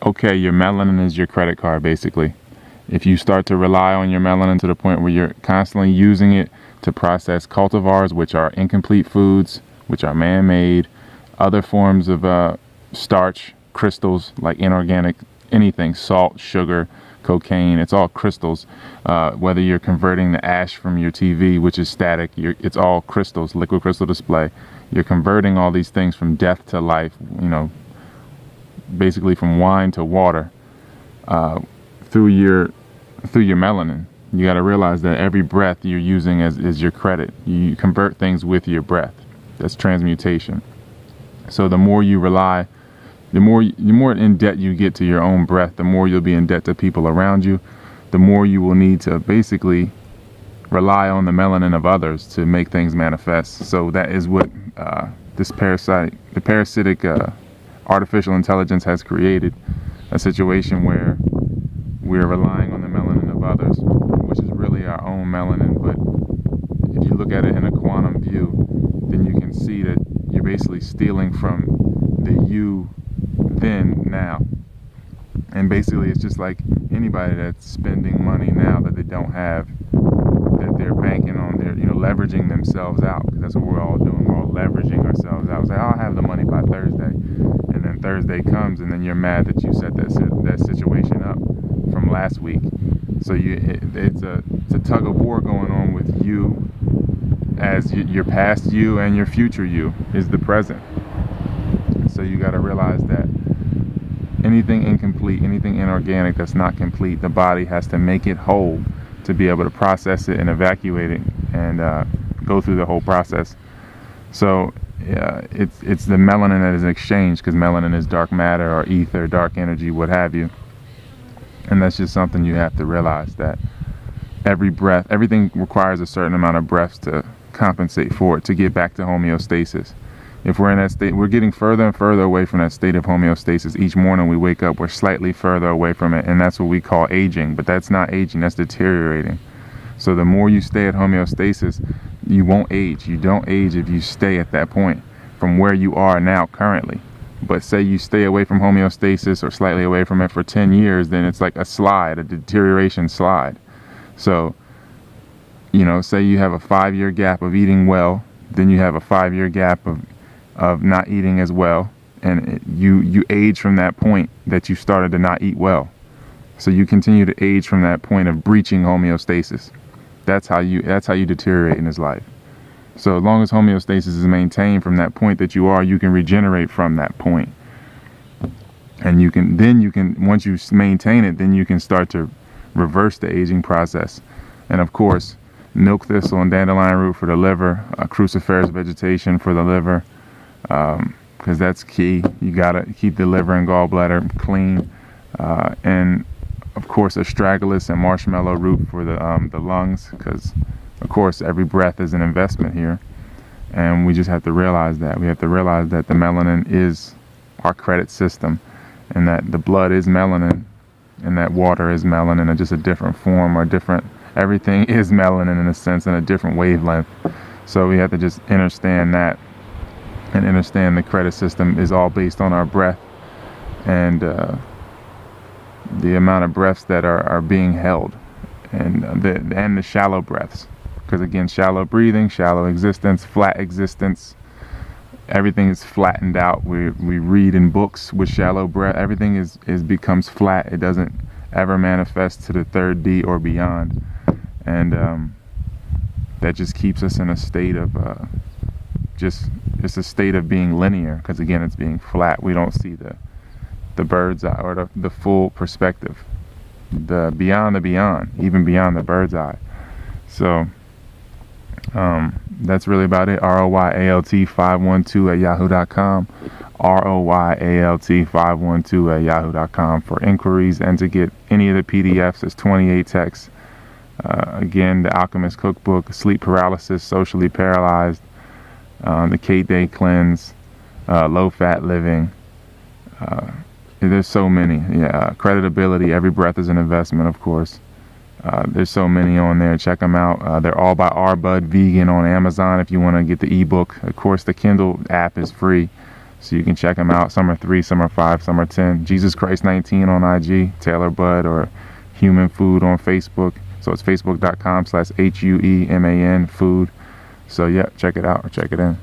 Okay, your melanin is your credit card, basically. If you start to rely on your melanin to the point where you're constantly using it to process cultivars, which are incomplete foods, which are man-made, other forms of starch, crystals like inorganic, anything, salt, sugar, cocaine, it's all crystals. Whether you're converting the ash from your TV, which is static, it's all crystals, liquid crystal display. You're converting all these things from death to life, basically from wine to water, through your melanin. You got to realize that every breath you're using is your credit. You convert things with your breath. That's transmutation. So the more you rely, the more in debt you get to your own breath, the more you'll be in debt to people around you, the more you will need to basically rely on the melanin of others to make things manifest. So that is what the parasitic artificial intelligence has created, a situation where we're relying on the melanin of others, which is really our own melanin. But if you look at it in a quantum view, then you can see that you're basically stealing from the you then now. And basically it's just like anybody that's spending money now that they don't have, that they're banking on, they're leveraging themselves out, because that's what we're all doing. We're all leveraging ourselves out. It's like, I'll have the money by Thursday, and then Thursday comes and then you're mad that you set that situation up from last week. So it's a tug of war going on with you, as your past you and your future you is the present. So you got to realize that anything incomplete, anything inorganic that's not complete, the body has to make it whole to be able to process it and evacuate it and go through the whole process. So it's the melanin that is exchanged, because melanin is dark matter or ether, dark energy, what have you. And that's just something you have to realize, that everything requires a certain amount of breaths to compensate for it, to get back to homeostasis. If we're in that state, we're getting further and further away from that state of homeostasis. Each morning we wake up, we're slightly further away from it, and that's what we call aging. But that's not aging, that's deteriorating. So the more you stay at homeostasis, you won't age. You don't age if you stay at that point from where you are now currently. But say you stay away from homeostasis or slightly away from it for 10 years, then it's like a slide, a deterioration slide. So, say you have a 5-year gap of eating well, then you have a 5-year gap of not eating as well, and you age from that point that you started to not eat well. So you continue to age from that point of breaching homeostasis. That's how you deteriorate in this life. So as long as homeostasis is maintained from that point that you are, you can regenerate from that point. And you can once you maintain it, then you can start to reverse the aging process. And of course, milk thistle and dandelion root for the liver, cruciferous vegetation for the liver, because that's key. You gotta keep the liver and gallbladder clean, and of course astragalus and marshmallow root for the lungs, because of course every breath is an investment here, and we just have to realize that. We have to realize that the melanin is our credit system, and that the blood is melanin, and that water is melanin in just a different form, or different. Everything is melanin in a sense, in a different wavelength. So we have to just understand that, and understand the credit system is all based on our breath, and the amount of breaths that are being held, and the shallow breaths. Because again, shallow breathing, shallow existence, flat existence. Everything is flattened out. We read in books with shallow breath. Everything becomes flat. It doesn't ever manifest to the third D or beyond, and that just keeps us in a state of it's a state of being linear. Because again, it's being flat. We don't see the bird's eye, or the full perspective, the beyond, even beyond the bird's eye. So that's really about it. ROYALT512@yahoo.com, ROYALT512@yahoo.com for inquiries, and to get any of the PDFs. There's 28 texts. Again, the Alchemist Cookbook, Sleep Paralysis, Socially Paralyzed, the K-Day Cleanse, Low Fat Living. There's so many. Creditability, Every Breath is an Investment, of course. There's so many on there. Check them out. They're all by R. Bud Vegan on Amazon if you want to get the ebook. Of course, the Kindle app is free. So you can check them out. Some are 3, some are 5, some are 10. gzuscryst19 on IG, Taylor Bud, or Human Food on Facebook. So it's facebook.com/HUEMAN food. So yeah, check it out or check it in.